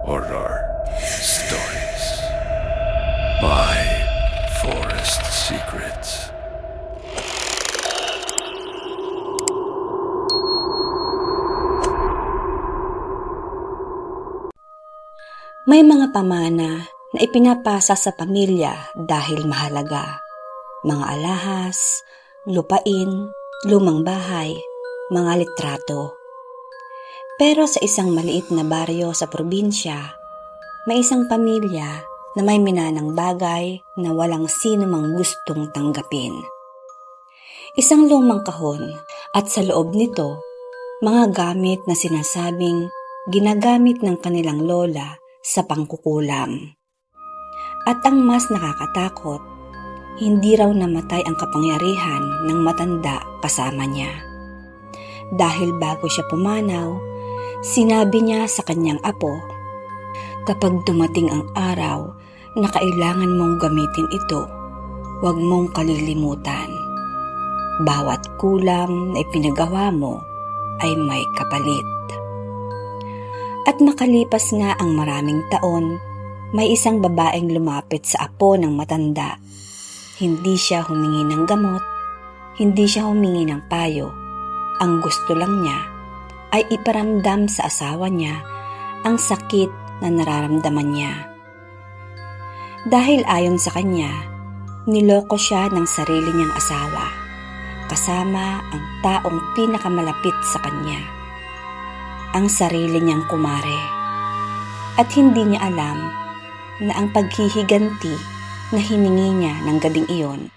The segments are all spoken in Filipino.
Horror Stories by Forest Secrets. May mga pamana na ipinapasa sa pamilya dahil mahalaga. Mga alahas, lupain, lumang bahay, mga litrato. Pero sa isang maliit na baryo sa probinsya, may isang pamilya na may minanang bagay na walang sino mang gustong tanggapin. Isang lumang kahon at sa loob nito, mga gamit na sinasabing ginagamit ng kanilang lola sa pangkukulam. At ang mas nakakatakot, hindi raw namatay ang kapangyarihan ng matanda kasama niya. Dahil bago siya pumanaw, sinabi niya sa kanyang apo, "Kapag dumating ang araw na kailangan mong gamitin ito, huwag mong kalilimutan. Bawat kulam na ipinagawa mo ay may kapalit." At makalipas nga ang maraming taon, may isang babaeng lumapit sa apo ng matanda. Hindi siya humingi ng gamot, hindi siya humingi ng payo. Ang gusto lang niya ay iparamdam sa asawa niya ang sakit na nararamdaman niya. Dahil ayon sa kanya, niloko siya ng sarili niyang asawa, kasama ang taong pinakamalapit sa kanya, ang sarili niyang kumare. At hindi niya alam na ang paghihiganti na hiningi niya ng gabing iyon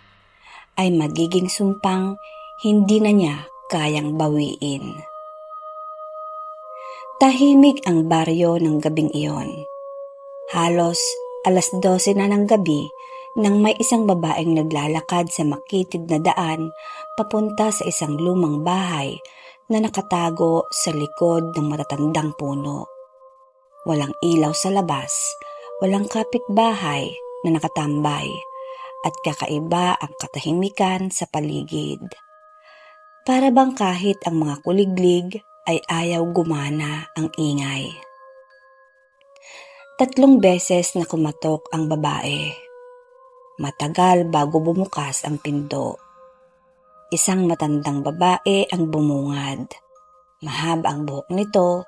ay magiging sumpang hindi na niya kayang bawiin. Tahimik ang baryo ng gabing iyon. Halos 12:00 na ng gabi nang may isang babaeng naglalakad sa makitid na daan papunta sa isang lumang bahay na nakatago sa likod ng matatandang puno. Walang ilaw sa labas, walang kapitbahay na nakatambay, at kakaiba ang katahimikan sa paligid. Para bang kahit ang mga kuliglig ay ayaw gumana ang ingay. 3 beses na kumatok ang babae. Matagal bago bumukas ang pinto. Isang matandang babae ang bumungad. Mahaba ang buhok nito,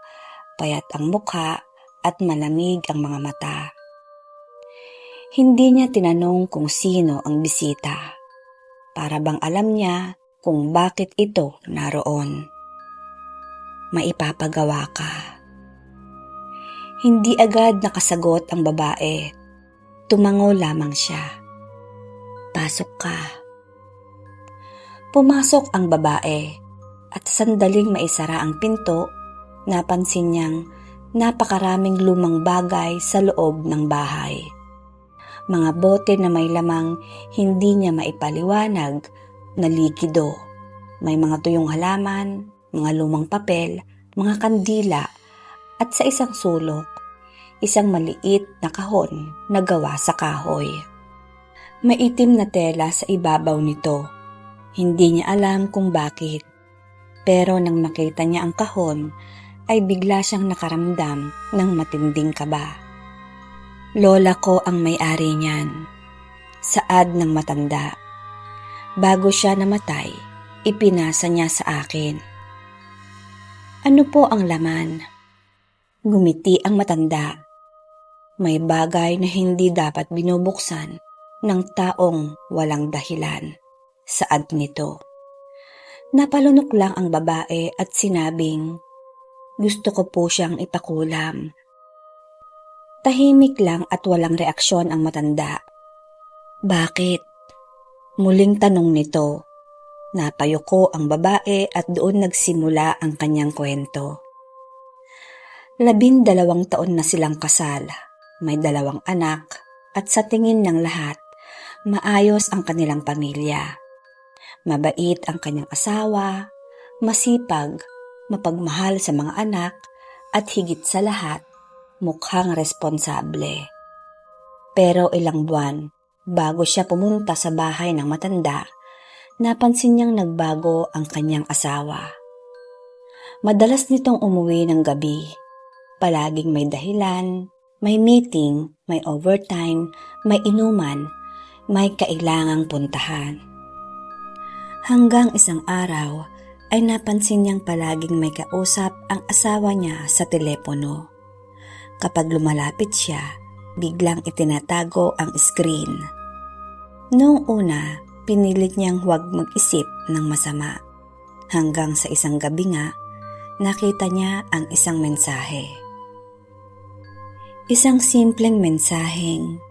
payat ang mukha at malamig ang mga mata. Hindi niya tinanong kung sino ang bisita. Para bang alam niya kung bakit ito naroon. "Maipapagawa ka." Hindi agad nakasagot ang babae. Tumango lamang siya. "Pasok ka." Pumasok ang babae at sandaling maisara ang pinto, napansin niyang napakaraming lumang bagay sa loob ng bahay. Mga bote na may lamang hindi niya maipaliwanag na likido. May mga tuyong halaman, mga lumang papel, mga kandila, at sa isang sulok, isang maliit na kahon na gawa sa kahoy. May itim na tela sa ibabaw nito. Hindi niya alam kung bakit, pero nang makita niya ang kahon, ay bigla siyang nakaramdam ng matinding kaba. "Lola ko ang may-ari niyan," saad ng matanda. "Bago siya namatay, ipinasa niya sa akin." "Ano po ang laman?" Ngumiti ang matanda. "May bagay na hindi dapat binubuksan ng taong walang dahilan," saad nito. Napalunok lang ang babae at sinabing, "Gusto ko po siyang ipakulam." Tahimik lang at walang reaksyon ang matanda. "Bakit?" muling tanong nito. Napayuko ang babae at doon nagsimula ang kanyang kwento. 12 taon na silang kasal, may 2 anak, at sa tingin ng lahat, maayos ang kanilang pamilya. Mabait ang kanyang asawa, masipag, mapagmahal sa mga anak, at higit sa lahat, mukhang responsable. Pero ilang buwan, bago siya pumunta sa bahay ng matanda, napansin niyang nagbago ang kanyang asawa. Madalas nitong umuwi ng gabi. palaging may dahilan, may meeting, may overtime, may inuman, may kailangang puntahan. Hanggang isang araw ay napansin niyang palaging may kausap ang asawa niya sa telepono. Kapag lumalapit siya, biglang itinatago ang screen. Noong una, pinilit niyang huwag mag-isip ng masama. Hanggang sa isang gabi nga, nakita niya ang isang mensahe. Isang simpleng mensaheng,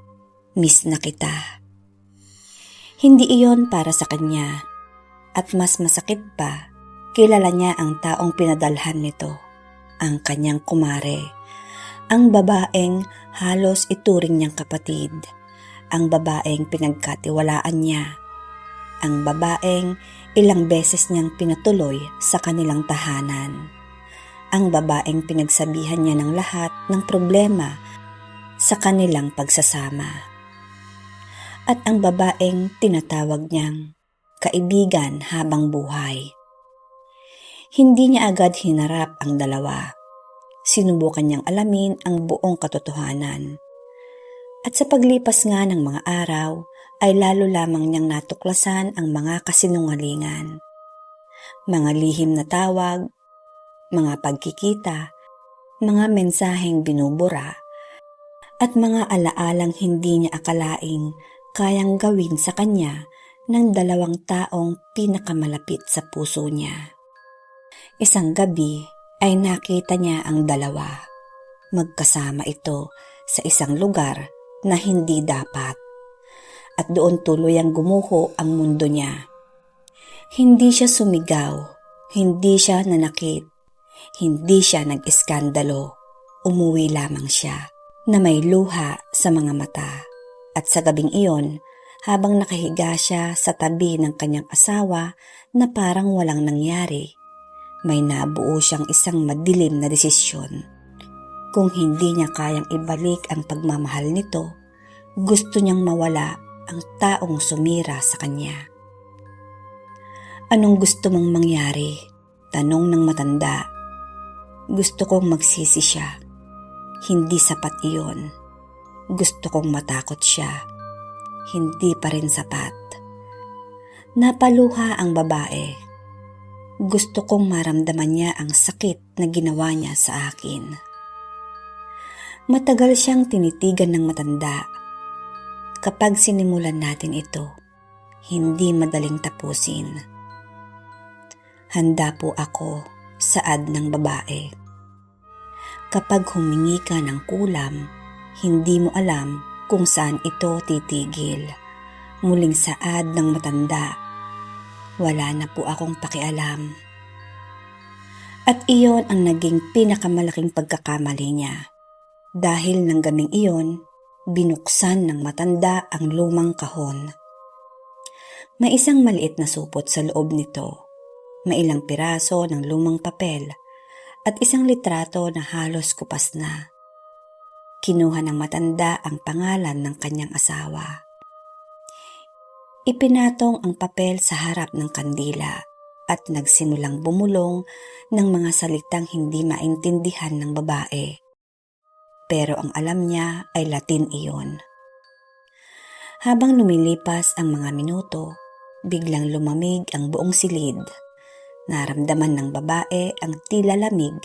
"Miss na kita." Hindi iyon para sa kanya. At mas masakit pa, kilala niya ang taong pinadalhan nito, ang kanyang kumare, ang babaeng halos ituring niyang kapatid, ang babaeng pinagkatiwalaan niya, ang babaeng ilang beses niyang pinatuloy sa kanilang tahanan, ang babaeng pinagsabihan niya ng lahat ng problema sa kanilang pagsasama, at ang babaeng tinatawag niyang kaibigan habang buhay. Hindi niya agad hinarap ang dalawa. Sinubukan niyang alamin ang buong katotohanan. At sa paglipas nga ng mga araw, ay lalo lamang niyang natuklasan ang mga kasinungalingan. Mga lihim na tawag, mga pagkikita, mga mensaheng binubura, at mga alaalang hindi niya akalaing kayang gawin sa kanya ng dalawang taong pinakamalapit sa puso niya. Isang gabi ay nakita niya ang dalawa. Magkasama ito sa isang lugar na hindi dapat. At doon tuluyang gumuho ang mundo niya. Hindi siya sumigaw, hindi siya nanakit, hindi siya nag-iskandalo. Umuwi lamang siya na may luha sa mga mata. At sa gabing iyon, habang nakahiga siya sa tabi ng kanyang asawa na parang walang nangyari, may nabuo siyang isang madilim na desisyon. Kung hindi niya kayang ibalik ang pagmamahal nito, gusto niyang mawala ang taong sumira sa kanya. "Anong gusto mong mangyari?" tanong ng matanda. "Gusto kong magsisi siya. Hindi sapat iyon. Gusto kong matakot siya. Hindi pa rin sapat." Napaluha ang babae. "Gusto kong maramdaman niya ang sakit na ginawa niya sa akin." Matagal siyang tinitigan ng matanda. "Kapag sinimulan natin ito, hindi madaling tapusin." "Handa po ako," saad ng babae. "Kapag humingi ka ng kulam, hindi mo alam kung saan ito titigil." Muling saad ng matanda. "Wala na po akong pakialam." At iyon ang naging pinakamalaking pagkakamali niya. Dahil ng gabing iyon, binuksan ng matanda ang lumang kahon. May isang maliit na supot sa loob nito. May ilang piraso ng lumang papel at isang litrato na halos kupas na. Kinuha ng matanda ang pangalan ng kanyang asawa. Ipinatong ang papel sa harap ng kandila at nagsimulang bumulong ng mga salitang hindi maintindihan ng babae. Pero ang alam niya ay Latin iyon. Habang lumilipas ang mga minuto, biglang lumamig ang buong silid. Naramdaman ng babae ang tila lamig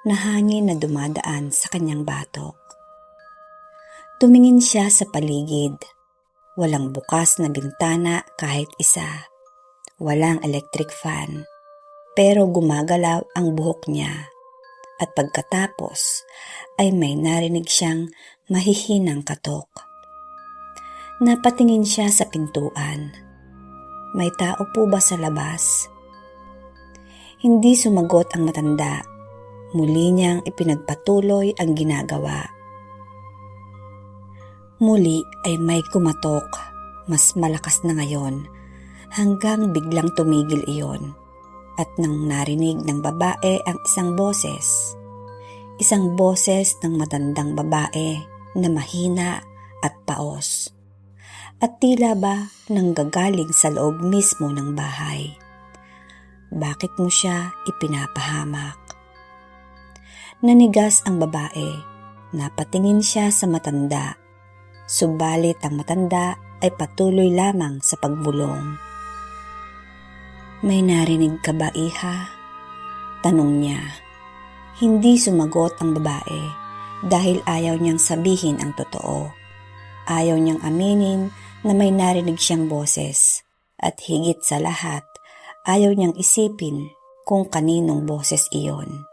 na hangin na dumadaan sa kanyang batok. Tumingin siya sa paligid. Walang bukas na bintana kahit isa. Walang electric fan. Pero gumagalaw ang buhok niya. At pagkatapos ay may narinig siyang mahihinang katok. Napatingin siya sa pintuan. May tao po ba sa labas? Hindi sumagot ang matanda. Muli niyang ipinagpatuloy ang ginagawa. Muli ay may kumatok, mas malakas na ngayon, hanggang biglang tumigil iyon. At nang narinig ng babae ang isang boses ng matandang babae na mahina at paos. At tila ba nanggagaling sa loob mismo ng bahay. "Bakit mo siya ipinapahamak?" Nanigas ang babae. Napatingin siya sa matanda. Subalit ang matanda ay patuloy lamang sa pagbulong. "May narinig ka ba, iha?" tanong niya. Hindi sumagot ang babae dahil ayaw niyang sabihin ang totoo. Ayaw niyang aminin na may narinig siyang boses at higit sa lahat, ayaw niyang isipin kung kaninong boses iyon.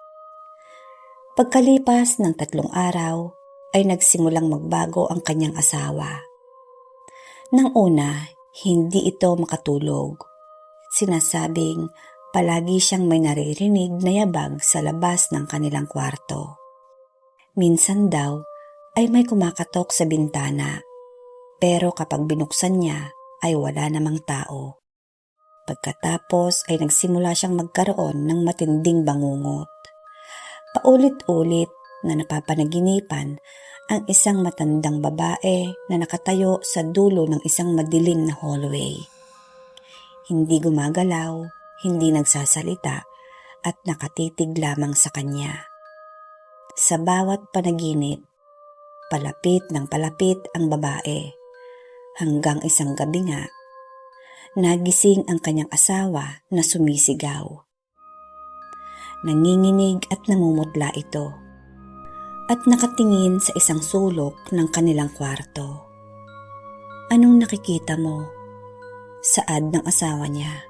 Pagkalipas ng 3 araw ay nagsimulang magbago ang kanyang asawa. Nang una, hindi ito makatulog. Sinasabing palagi siyang may naririnig na yabag sa labas ng kanilang kwarto. Minsan daw ay may kumakatok sa bintana, pero kapag binuksan niya ay wala namang tao. Pagkatapos ay nagsimula siyang magkaroon ng matinding bangungot. Paulit-ulit na napapanaginipan ang isang matandang babae na nakatayo sa dulo ng isang madilim na hallway. Hindi gumagalaw, hindi nagsasalita at nakatitig lamang sa kanya. Sa bawat panaginip, palapit ng palapit ang babae. Hanggang isang gabi nga, nagising ang kanyang asawa na sumisigaw. Nanginginig at namumutla ito at nakatingin sa isang sulok ng kanilang kwarto. "Anong nakikita mo?" saad ng asawa niya.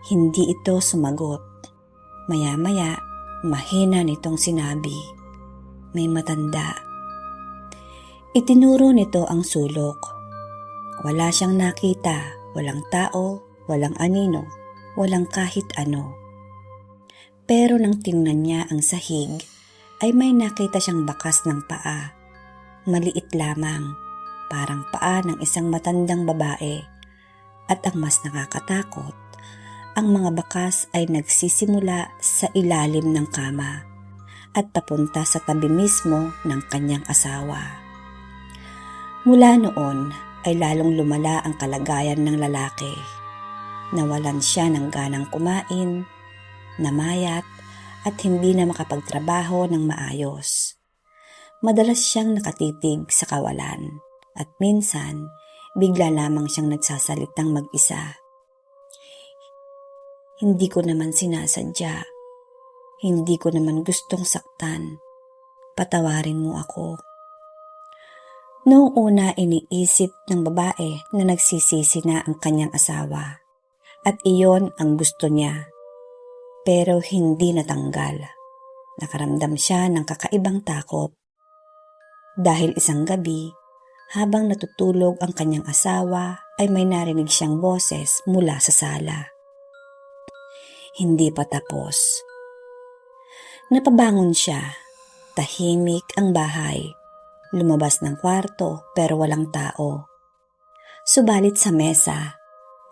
Hindi ito sumagot. Maya-maya, mahina nitong sinabi, "May matanda." Itinuro nito ang sulok. Wala siyang nakita, walang tao, walang anino, walang kahit ano. Pero nang tingnan niya ang sahig, ay may nakita siyang bakas ng paa. Maliit lamang, parang paa ng isang matandang babae. At ang mas nakakatakot, ang mga bakas ay nagsisimula sa ilalim ng kama at papunta sa tabi mismo ng kanyang asawa. Mula noon ay lalong lumala ang kalagayan ng lalaki. Nawalan siya ng ganang kumain, namayat at hindi na makapagtrabaho ng maayos. Madalas siyang nakatitig sa kawalan at minsan bigla lamang siyang nagsasalitang mag-isa. "Hindi ko naman sinasadya. Hindi ko naman gustong saktan. Patawarin mo ako." Noong una iniisip ng babae na nagsisisi na ang kanyang asawa at iyon ang gusto niya. Pero hindi natanggal. Nakaramdam siya ng kakaibang takot. Dahil isang gabi, habang natutulog ang kanyang asawa ay may narinig siyang boses mula sa sala. Hindi pa tapos. Napabangon siya. Tahimik ang bahay. Lumabas ng kwarto pero walang tao. Subalit sa mesa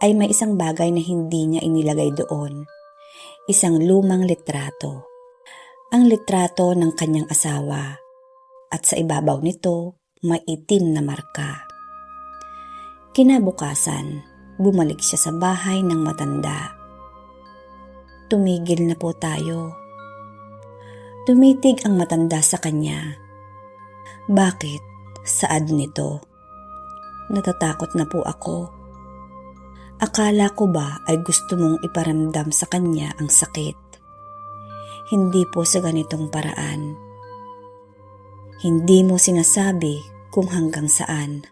ay may isang bagay na hindi niya inilagay doon. Isang lumang litrato. Ang litrato ng kanyang asawa. At sa ibabaw nito may itim na marka. Kinabukasan, bumalik siya sa bahay ng matanda. "Tumigil na po tayo." Tumitig ang matanda sa kanya. "Bakit?" saad nito. "Natatakot na po ako. Akala ko ba ay gusto mong iparamdam sa kanya ang sakit? Hindi po sa ganitong paraan. Hindi mo sinasabi kung hanggang saan."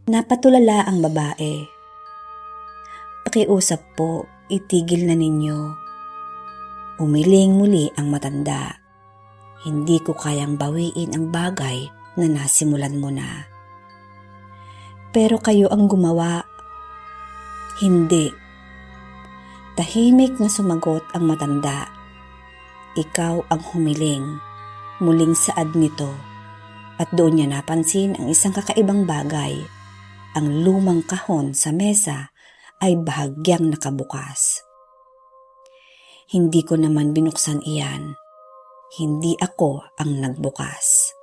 Napatulala ang babae. "Pakiusap po, itigil na ninyo." Umiling muli ang matanda. "Hindi ko kayang bawiin ang bagay na nasimulan mo na." "Pero kayo ang gumawa." "Hindi." Tahimik na sumagot ang matanda. "Ikaw ang humiling." Muling saad nito. At doon niya napansin ang isang kakaibang bagay. Ang lumang kahon sa mesa ay bahagyang nakabukas. "Hindi ko naman binuksan iyan. Hindi ako ang nagbukas."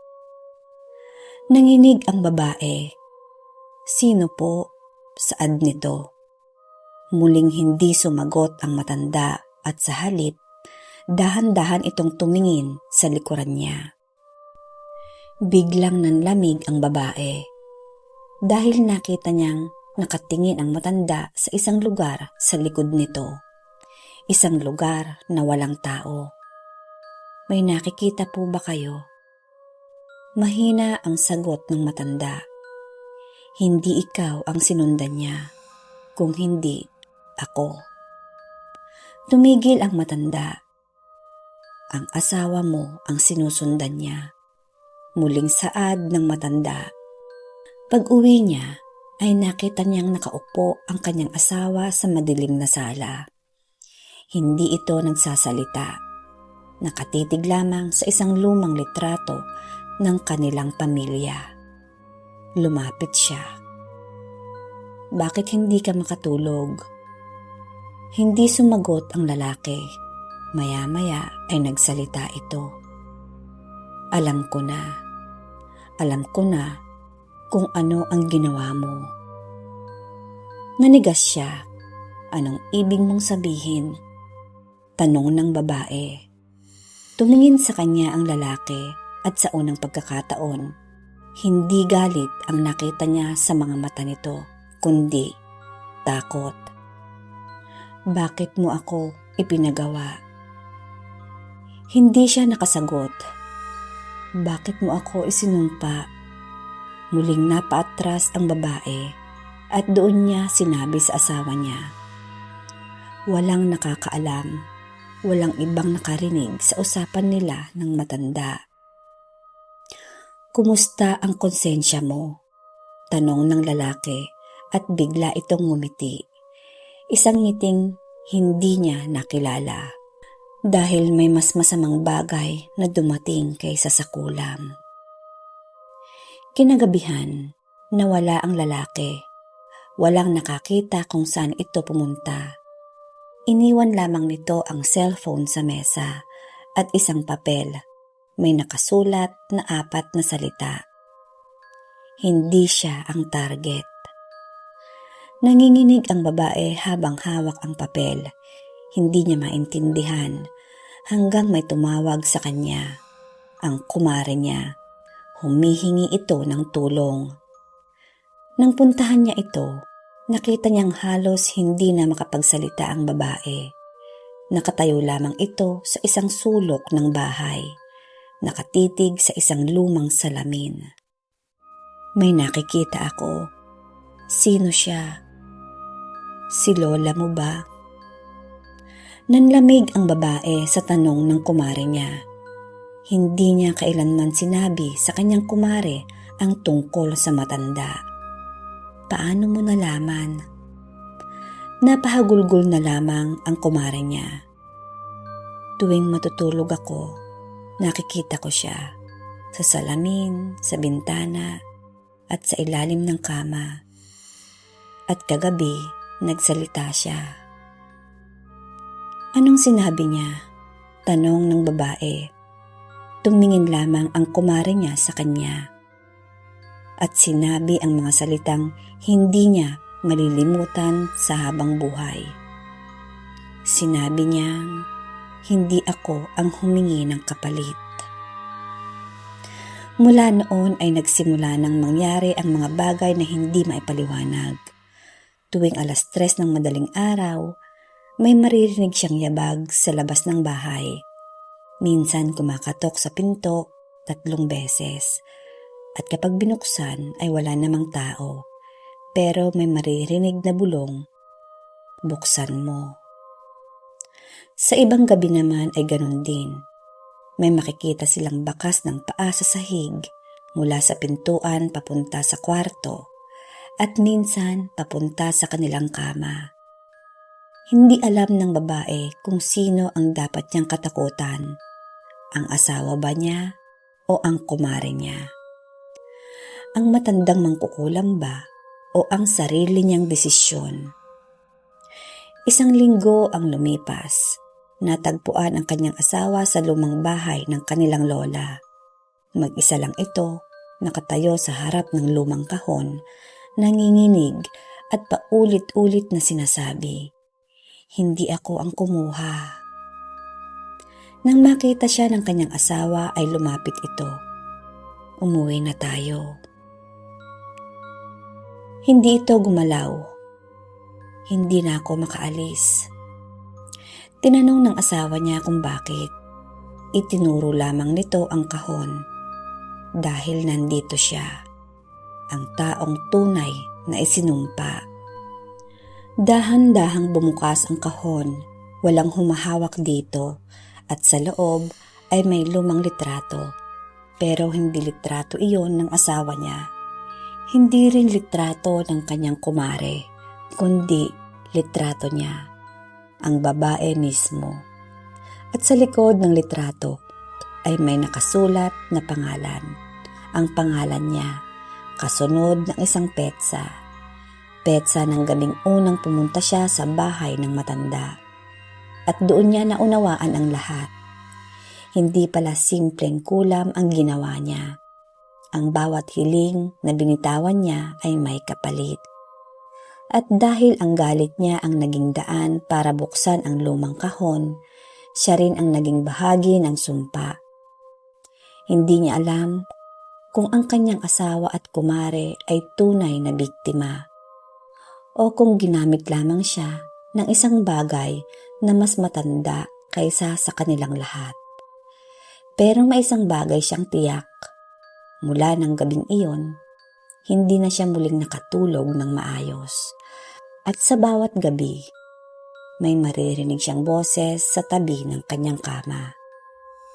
Nanginig ang babae. "Sino po?" saad nito. Muling hindi sumagot ang matanda at sa halip, Dahan-dahan itong tumingin sa likuran niya. Biglang nanlamig ang babae dahil nakita niyang nakatingin ang matanda sa isang lugar sa likod nito. Isang lugar na walang tao. May nakikita po ba kayo? Mahina ang sagot ng matanda. Hindi ikaw ang sinundan niya, kung hindi ako. Tumigil ang matanda. Ang asawa mo ang sinusundan niya. Muling saad ng matanda. Pag-uwi niya ay nakita niyang nakaupo ang kanyang asawa sa madilim na sala. Hindi ito nagsasalita. Nakatitig lamang sa isang lumang litrato ng kanilang pamilya. Lumapit siya. Bakit hindi ka makatulog? Hindi sumagot ang lalaki. Maya-maya ay nagsalita ito. Alam ko na kung ano ang ginawa mo. Nanigas siya. Anong ibig mong sabihin? Tanong ng babae. Tumingin sa kanya ang lalaki at sa unang pagkakataon, hindi galit ang nakita niya sa mga mata nito, kundi takot. Bakit mo ako ipinagawa? Hindi siya nakasagot. Bakit mo ako isinumpa? Muling napaatras ang babae at doon niya sinabi sa asawa niya. Walang nakakaalam, walang ibang nakarinig sa usapan nila ng matanda. Kumusta ang konsensya mo? Tanong ng lalaki at bigla itong ngumiti. Isang ngiting hindi niya nakilala dahil may mas masamang bagay na dumating kaysa sa kulam. Kinagabihan, nawala ang lalaki. Walang nakakita kung saan ito pumunta. Iniwan lamang nito ang cellphone sa mesa at isang papel. May nakasulat na 4 na salita. Hindi siya ang target. Nanginginig ang babae habang hawak ang papel. Hindi niya maintindihan hanggang may tumawag sa kanya. Ang kumare niya. Humihingi ito ng tulong. Nang puntahan niya ito, nakita niyang halos hindi na makapagsalita ang babae. Nakatayo lamang ito sa isang sulok ng bahay. Nakatitig sa isang lumang salamin. May nakikita ako. Sino siya? Si lola mo ba? Nanlamig ang babae sa tanong ng kumare niya. Hindi niya kailanman sinabi sa kanyang kumare ang tungkol sa matanda. Paano mo nalaman? Napahagulgol na lamang ang kumare niya. Tuwing matutulog ako, nakikita ko siya sa salamin, sa bintana, at sa ilalim ng kama. At kagabi, nagsalita siya. Anong sinabi niya? Tanong ng babae. Tumingin lamang ang kumare niya sa kanya. At sinabi ang mga salitang hindi niya malilimutan sa habang buhay. Sinabi niyang, hindi ako ang humingi ng kapalit. Mula noon ay nagsimula nang mangyari ang mga bagay na hindi maipaliwanag. Tuwing 3:00 ng madaling araw, may maririnig siyang yabag sa labas ng bahay. Minsan kumakatok sa pinto 3 beses. At kapag binuksan ay wala namang tao. Pero may maririnig na bulong, buksan mo. Sa ibang gabi naman ay ganun din. May makikita silang bakas ng paa sa sahig mula sa pintuan papunta sa kwarto at minsan papunta sa kanilang kama. Hindi alam ng babae kung sino ang dapat niyang katakutan, ang asawa ba niya o ang kumare niya. Ang matandang mangkukulam ba o ang sarili niyang desisyon. 1 linggo ang lumipas. Natagpuan ang kanyang asawa sa lumang bahay ng kanilang lola. Mag-isa lang ito, nakatayo sa harap ng lumang kahon, nanginginig at paulit-ulit na sinasabi, "Hindi ako ang kumuha." Nang makita siya ng kanyang asawa ay lumapit ito. Umuwi na tayo. Hindi ito gumalaw. Hindi na ako makaalis. Tinanong ng asawa niya kung bakit. Itinuro lamang nito ang kahon. Dahil nandito siya, ang taong tunay na isinumpa. Dahan-dahang bumukas ang kahon, walang humahawak dito at sa loob ay may lumang litrato. Pero hindi litrato iyon ng asawa niya. Hindi rin litrato ng kanyang kumare, kundi litrato niya, ang babae mismo. At sa likod ng litrato ay may nakasulat na pangalan. Ang pangalan niya, kasunod ng isang petsa. Petsa ng gabing unang pumunta siya sa bahay ng matanda. At doon niya naunawaan ang lahat. Hindi pala simpleng kulam ang ginawa niya. Ang bawat hiling na binitawan niya ay may kapalit. At dahil ang galit niya ang naging daan para buksan ang lumang kahon, siya rin ang naging bahagi ng sumpa. Hindi niya alam kung ang kanyang asawa at kumare ay tunay na biktima o kung ginamit lamang siya ng isang bagay na mas matanda kaysa sa kanilang lahat. Pero may isang bagay siyang tiyak. Mula ng gabing iyon, hindi na siya muling nakatulog ng maayos. At sa bawat gabi, may maririnig siyang boses sa tabi ng kanyang kama.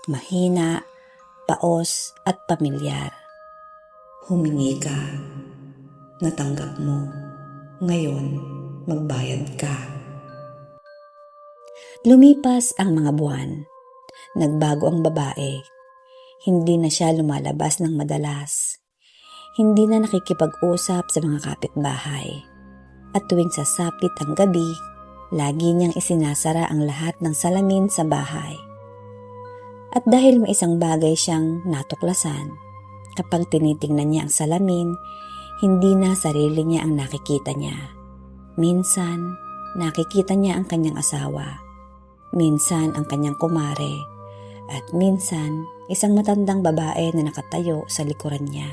Mahina, paos at pamilyar. Humingi ka, natanggap mo, ngayon magbayad ka. Lumipas ang mga buwan. Nagbago ang babae. Hindi na siya lumalabas ng madalas. Hindi na nakikipag-usap sa mga kapitbahay. At tuwing sasapit ang gabi, lagi niyang isinasara ang lahat ng salamin sa bahay. At dahil may isang bagay siyang natuklasan, kapag tinitingnan niya ang salamin, hindi na sarili niya ang nakikita niya. Minsan, nakikita niya ang kanyang asawa. Minsan ang kanyang kumare. At minsan, isang matandang babae na nakatayo sa likuran niya.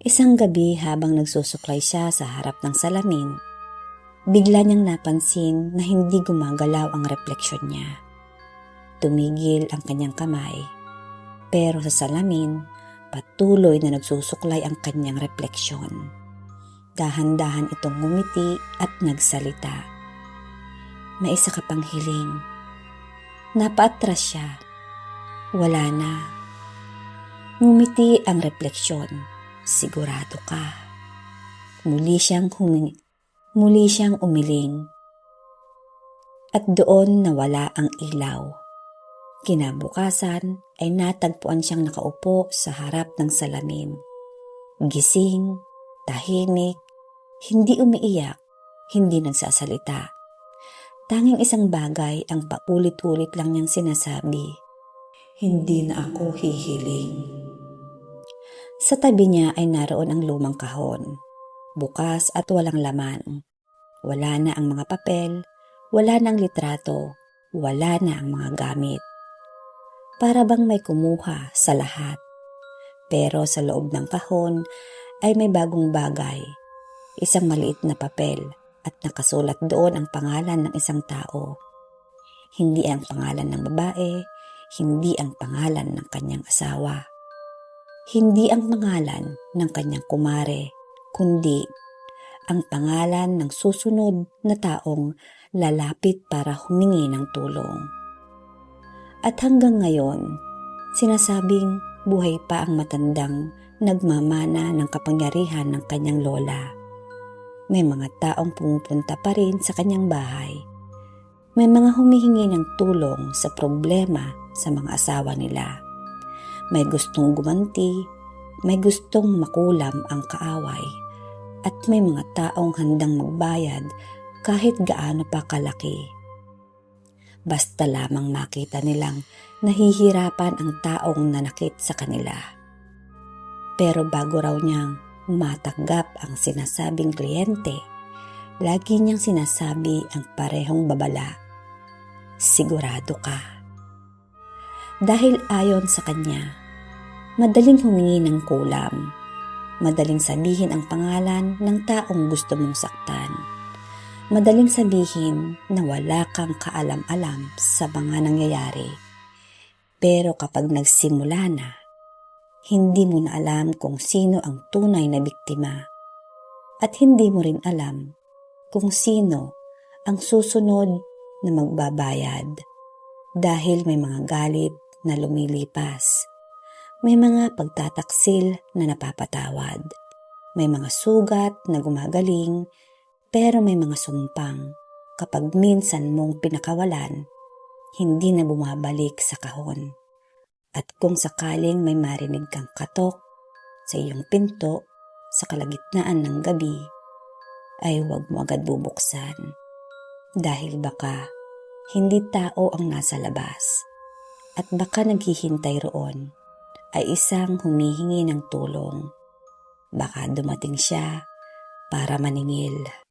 Isang gabi habang nagsusuklay siya sa harap ng salamin, bigla niyang napansin na hindi gumagalaw ang refleksyon niya. Tumigil ang kanyang kamay, pero sa salamin, patuloy na nagsusuklay ang kanyang refleksyon. Dahan-dahan itong ngumiti at nagsalita. May isa ka pang hiling. Napaatras siya. Wala na. Ngumiti ang refleksyon. Sigurado ka. Muli siyang umiling. At doon nawala ang ilaw. Kinabukasan ay natagpuan siyang nakaupo sa harap ng salamin. Gising, tahimik, hindi umiiyak, hindi nagsasalita. Tanging isang bagay ang paulit-ulit lang niyang sinasabi. Hindi na ako hihiling. Sa tabi niya ay naroon ang lumang kahon. Bukas at walang laman. Wala na ang mga papel, wala na ang litrato, wala na ang mga gamit. Para bang may kumuha sa lahat. Pero sa loob ng kahon ay may bagong bagay. Isang maliit na papel. At nakasulat doon ang pangalan ng isang tao. Hindi ang pangalan ng babae, hindi ang pangalan ng kanyang asawa. Hindi ang pangalan ng kanyang kumare, kundi ang pangalan ng susunod na taong lalapit para humingi ng tulong. At hanggang ngayon, sinasabing buhay pa ang matandang nagmamana ng kapangyarihan ng kanyang lola. May mga taong pumupunta pa rin sa kanyang bahay. May mga humihingi ng tulong sa problema sa mga asawa nila. May gustong gumanti, may gustong makulam ang kaaway, at may mga taong handang magbayad kahit gaano pa kalaki. Basta lamang makita nilang nahihirapan ang taong nanakit sa kanila. Pero bago raw niyang matanggap ang sinasabing kliyente, lagi niyang sinasabi ang parehong babala. Sigurado ka, Dahil ayon sa kanya, madaling humingi ng kulam, madaling sabihin ang pangalan ng taong gusto mong saktan, madaling sabihin na wala kang kaalam-alam sa mga nangyayari. Pero kapag nagsimula na, hindi mo na alam kung sino ang tunay na biktima at hindi mo rin alam kung sino ang susunod na magbabayad dahil may mga galit na lumilipas, may mga pagtataksil na napapatawad, may mga sugat na gumagaling, pero may mga sumpang kapag minsan mong pinakawalan, hindi na bumabalik sa kahon. At kung sakaling may marinig kang katok sa iyong pinto sa kalagitnaan ng gabi, ay huwag mo agad bubuksan dahil baka hindi tao ang nasa labas at baka naghihintay roon ay isang humihingi ng tulong. Baka dumating siya para maningil.